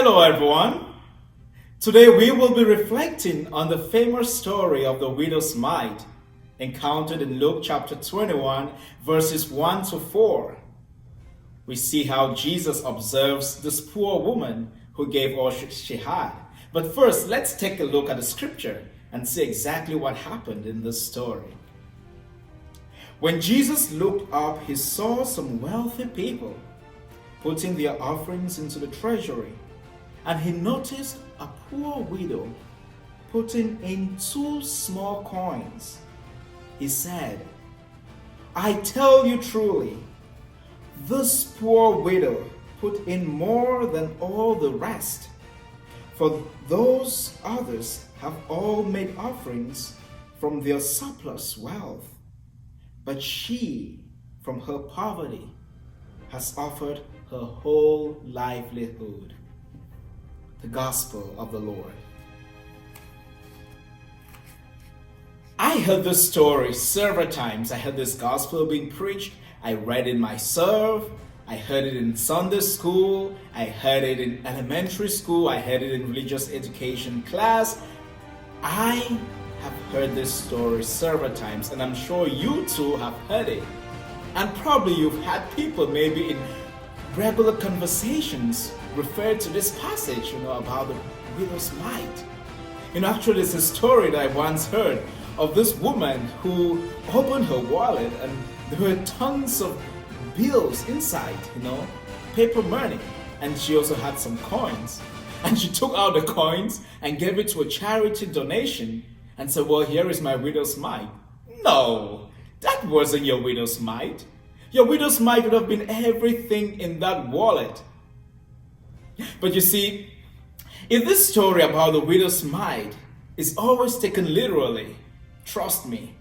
Hello everyone. Today we will be reflecting on the famous story of the widow's mite encountered in Luke chapter 21 verses 1 to 4. We see how Jesus observes this poor woman who gave all she had. But first, let's take a look at the scripture and see exactly what happened in this story. When Jesus looked up, he saw some wealthy people putting their offerings into the treasury, and he noticed a poor widow putting in 2 small coins. He said, "I tell you truly, this poor widow put in more than all the rest, for those others have all made offerings from their surplus wealth, but she, from her poverty, has offered her whole livelihood." The Gospel of the Lord. I heard this story several times. I heard this gospel being preached. I read it myself. I heard it in Sunday school. I heard it in elementary school. I heard it in religious education class. I have heard this story several times, and I'm sure you too have heard it. And probably you've had people maybe in regular conversations refer to this passage, about the widow's mite. Actually, it's a story that I once heard of this woman who opened her wallet and there were tons of bills inside, paper money. And she also had some coins. And she took out the coins and gave it to a charity donation and said, "Well, here is my widow's mite." No, that wasn't your widow's mite. Your widow's mite would have been everything in that wallet. But you see, if this story about the widow's mite is always taken literally, trust me,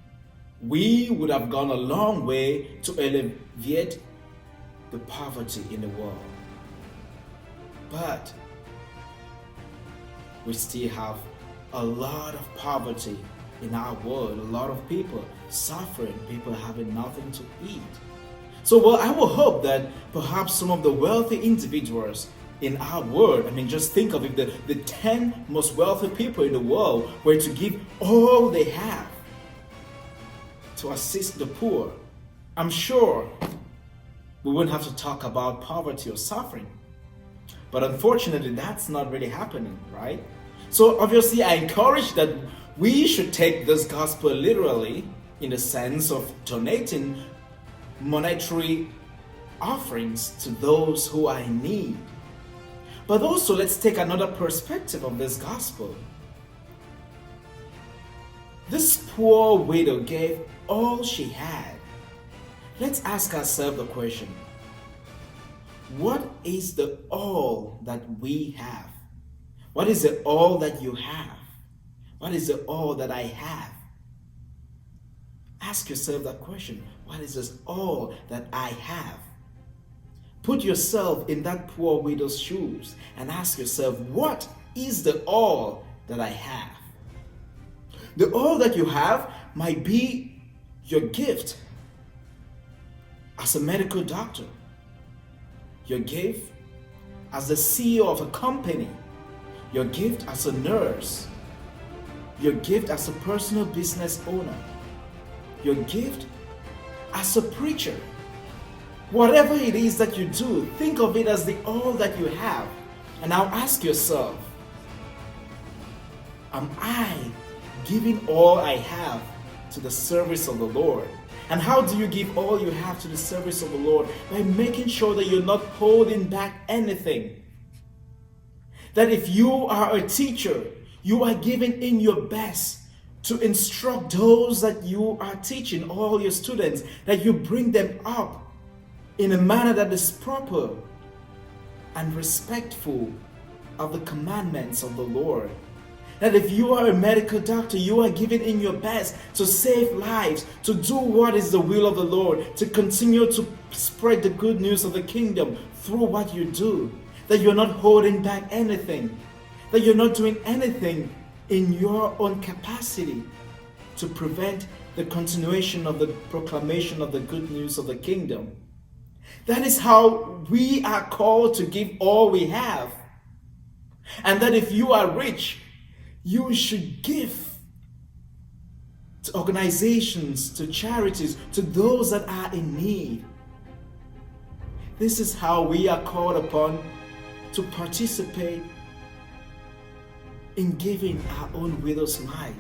we would have gone a long way to alleviate the poverty in the world. But we still have a lot of poverty in our world, a lot of people suffering, people having nothing to eat. So, I will hope that perhaps some of the wealthy individuals in our world, just think of it, the 10 most wealthy people in the world were to give all they have to assist the poor. I'm sure we wouldn't have to talk about poverty or suffering. But unfortunately, that's not really happening, right? So obviously, I encourage that we should take this gospel literally in the sense of donating monetary offerings to those who are in need. But also, let's take another perspective of this gospel. This poor widow gave all she had. Let's ask ourselves the question, what is the all that we have? What is the all that you have? What is the all that I have? Ask yourself that question. What is this all that I have? Put yourself in that poor widow's shoes and ask yourself, what is the all that I have? The all that you have might be your gift as a medical doctor, your gift as the CEO of a company, your gift as a nurse, your gift as a personal business owner, your gift as a preacher. Whatever it is that you do, think of it as the all that you have. And now ask yourself, am I giving all I have to the service of the Lord? And how do you give all you have to the service of the Lord? By making sure that you're not holding back anything. That if you are a teacher, you are giving in your best to instruct those that you are teaching, all your students, that you bring them up in a manner that is proper and respectful of the commandments of the Lord. That if you are a medical doctor, you are giving in your best to save lives, to do what is the will of the Lord, to continue to spread the good news of the kingdom through what you do. That you're not holding back anything. That you're not doing anything in your own capacity to prevent the continuation of the proclamation of the good news of the kingdom. That is how we are called to give all we have. And that if you are rich, you should give to organizations, to charities, to those that are in need. This is how we are called upon to participate in giving our own widow's mite.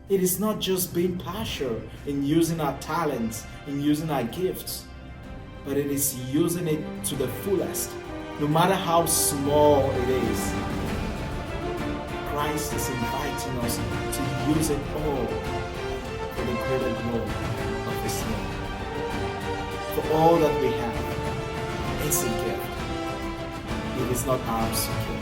It is not just being partial in using our talents, in using our gifts, but it is using it to the fullest, no matter how small it is. Christ is inviting us to use it all for the greater glory of His name. For all that we have is a gift. It is not ours to give.